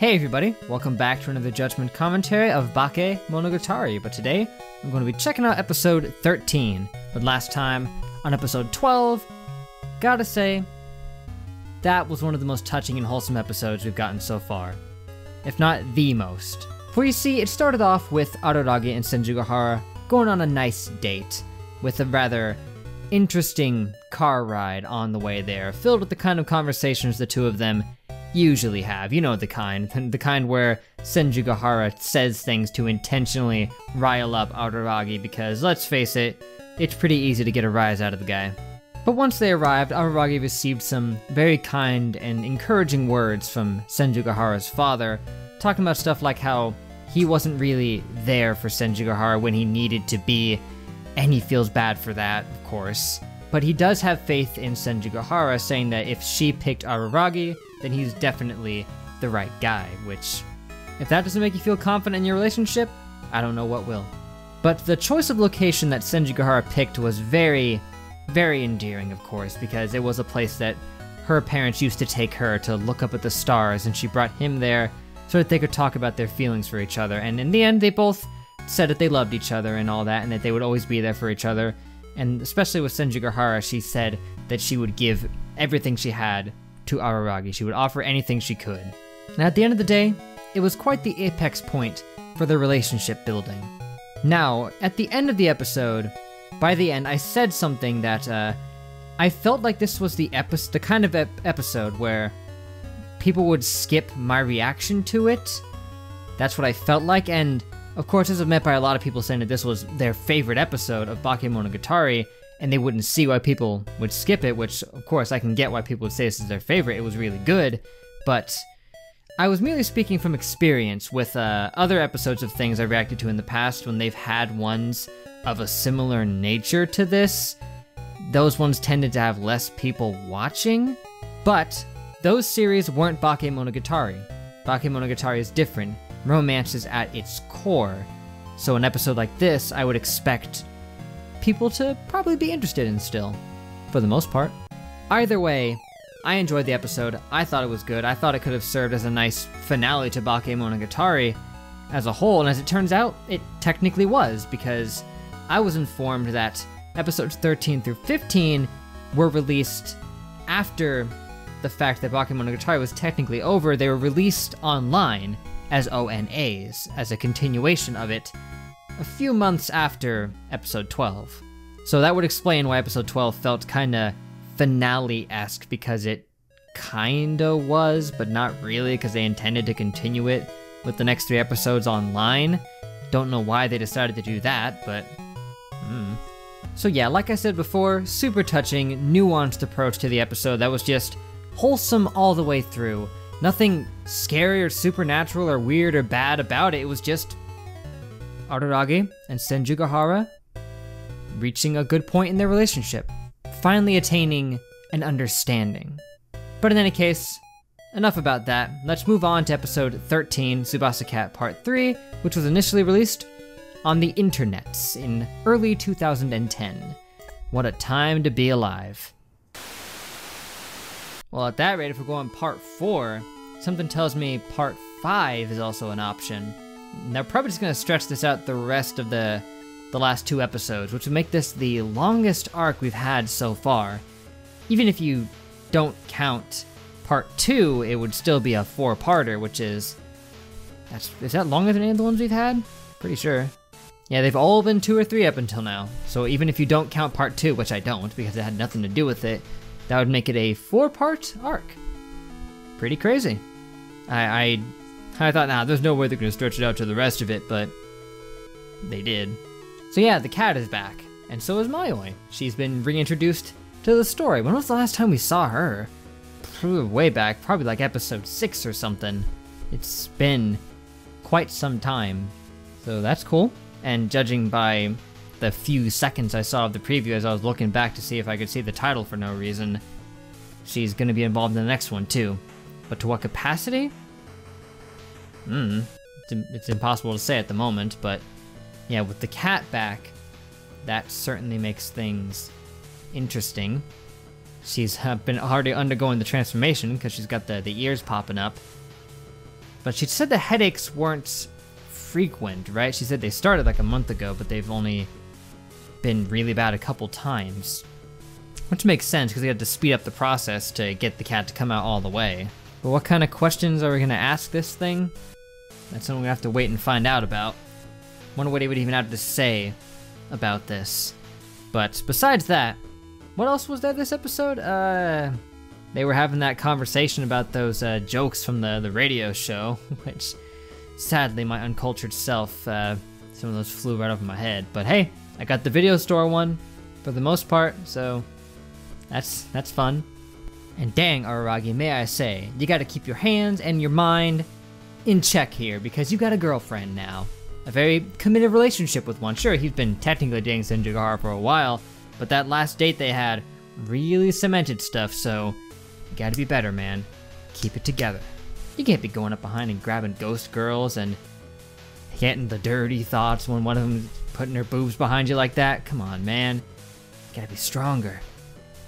Hey everybody, welcome back to another Judgment commentary of Bakemonogatari, but today I'm going to be checking out episode 13, but last time on episode 12, gotta say, that was one of the most touching and wholesome episodes we've gotten so far, if not the most. For you see, it started off with Araragi and Senjugahara going on a nice date, with a rather interesting car ride on the way there, filled with the kind of conversations the two of them usually have. You know the kind where Senjugahara says things to intentionally rile up Araragi because, let's face it, it's pretty easy to get a rise out of the guy. But once they arrived, Araragi received some very kind and encouraging words from Senjugahara's father, talking about stuff like how he wasn't really there for Senjugahara when he needed to be, and he feels bad for that, of course. But he does have faith in Senjugahara, saying that if she picked Araragi, then he's definitely the right guy, which, if that doesn't make you feel confident in your relationship, I don't know what will. But the choice of location that Senjugahara picked was very, very endearing, of course, because it was a place that her parents used to take her to look up at the stars, and she brought him there so that they could talk about their feelings for each other. And in the end, they both said that they loved each other and all that, and that they would always be there for each other. And especially with Senjugahara, she said that she would give everything she had to Araragi. She would offer anything she could. Now, at the end of the day, it was quite the apex point for their relationship building. Now, at the end of the episode, by the end, I said something that I felt like this was the kind of episode where people would skip my reaction to it. That's what I felt like, and of course, this was met by a lot of people saying that this was their favorite episode of Bakemonogatari, and they wouldn't see why people would skip it, which, of course, I can get why people would say this is their favorite. It was really good, but I was merely speaking from experience with other episodes of things I reacted to in the past when they've had ones of a similar nature to this. Those ones tended to have less people watching, but those series weren't Bakemonogatari. Bakemonogatari is different. Romance is at its core, so an episode like this I would expect people to probably be interested in still, for the most part. Either way, I enjoyed the episode. I thought it was good. I thought it could have served as a nice finale to Bakemonogatari as a whole, and as it turns out, it technically was, because I was informed that episodes 13 through 15 were released after the fact that Bakemonogatari was technically over. They were released online as ONAs, as a continuation of it, a few months after episode 12. So that would explain why episode 12 felt kinda finale-esque, because it kinda was, but not really, because they intended to continue it with the next 3 episodes online. Don't know why they decided to do that, but So yeah, like I said before, super touching, nuanced approach to the episode that was just wholesome all the way through. Nothing scary or supernatural or weird or bad about it. It was just Araragi and Senjugahara reaching a good point in their relationship, finally attaining an understanding. But in any case, enough about that. Let's move on to episode 13, Tsubasa Cat Part 3, which was initially released on the internets in early 2010. What a time to be alive. Well, at that rate, if we're going part 4, something tells me part 5 is also an option. They're probably just gonna stretch this out the rest of the last 2 episodes, which would make this the longest arc we've had so far. Even if you don't count part 2, it would still be a 4-parter, which is that longer than any of the ones we've had? Pretty sure. Yeah, they've all been 2 or 3 up until now. So even if you don't count part 2, which I don't, because it had nothing to do with it, that would make it a 4-part arc. Pretty crazy. I thought, nah, there's no way they're gonna stretch it out to the rest of it, but they did. So yeah, the cat is back, and so is Mayoi. She's been reintroduced to the story. When was the last time we saw her? Way back, probably like episode 6 or something. It's been quite some time, so that's cool. And judging by the few seconds I saw of the preview as I was looking back to see if I could see the title for no reason, she's gonna be involved in the next one too. But to what capacity? It's impossible to say at the moment, but yeah, with the cat back, that certainly makes things interesting. She's been already undergoing the transformation because she's got the ears popping up. But she said the headaches weren't frequent, right? She said they started like a month ago, but they've only been really bad a couple times. Which makes sense, because they had to speed up the process to get the cat to come out all the way. But what kind of questions are we gonna ask this thing? That's something we have to wait and find out about. Wonder what he would even have to say about this. But besides that, what else was there this episode? They were having that conversation about those jokes from the radio show, which sadly my uncultured self, some of those flew right over my head. But hey, I got the video store one for the most part, so that's fun. And dang, Araragi, may I say, you gotta keep your hands and your mind in check here, because you got a girlfriend now. A very committed relationship with one. Sure, he's been technically dating Senjugahara for a while, but that last date they had really cemented stuff, so you gotta be better, man. Keep it together. You can't be going up behind and grabbing ghost girls and getting the dirty thoughts when one of them's putting her boobs behind you like that. Come on, man. You gotta be stronger.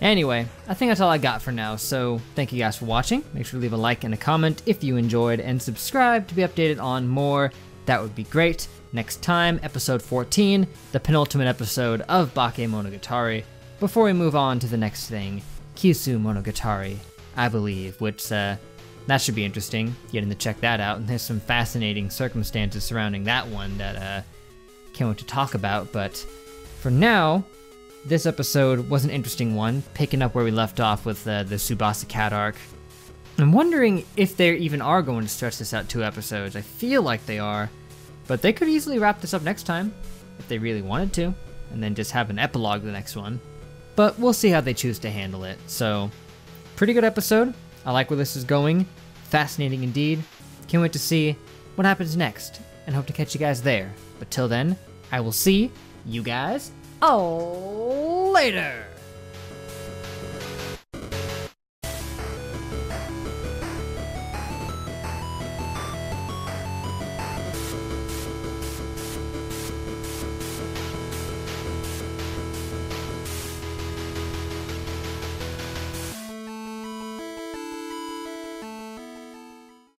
Anyway, I think that's all I got for now, so thank you guys for watching. Make sure to leave a like and a comment if you enjoyed, and subscribe to be updated on more. That would be great. Next time, episode 14, the penultimate episode of Bakemonogatari, before we move on to the next thing, Kisu Monogatari, I believe, which, that should be interesting, getting to check that out, and there's some fascinating circumstances surrounding that one that, can't wait to talk about, but for now, this episode was an interesting one, picking up where we left off with the Tsubasa Cat arc. I'm wondering if they even are going to stretch this out 2 episodes. I feel like they are, but they could easily wrap this up next time, if they really wanted to, and then just have an epilogue the next one. But we'll see how they choose to handle it. So, pretty good episode. I like where this is going. Fascinating indeed. Can't wait to see what happens next, and hope to catch you guys there. But till then, I will see you guys all later.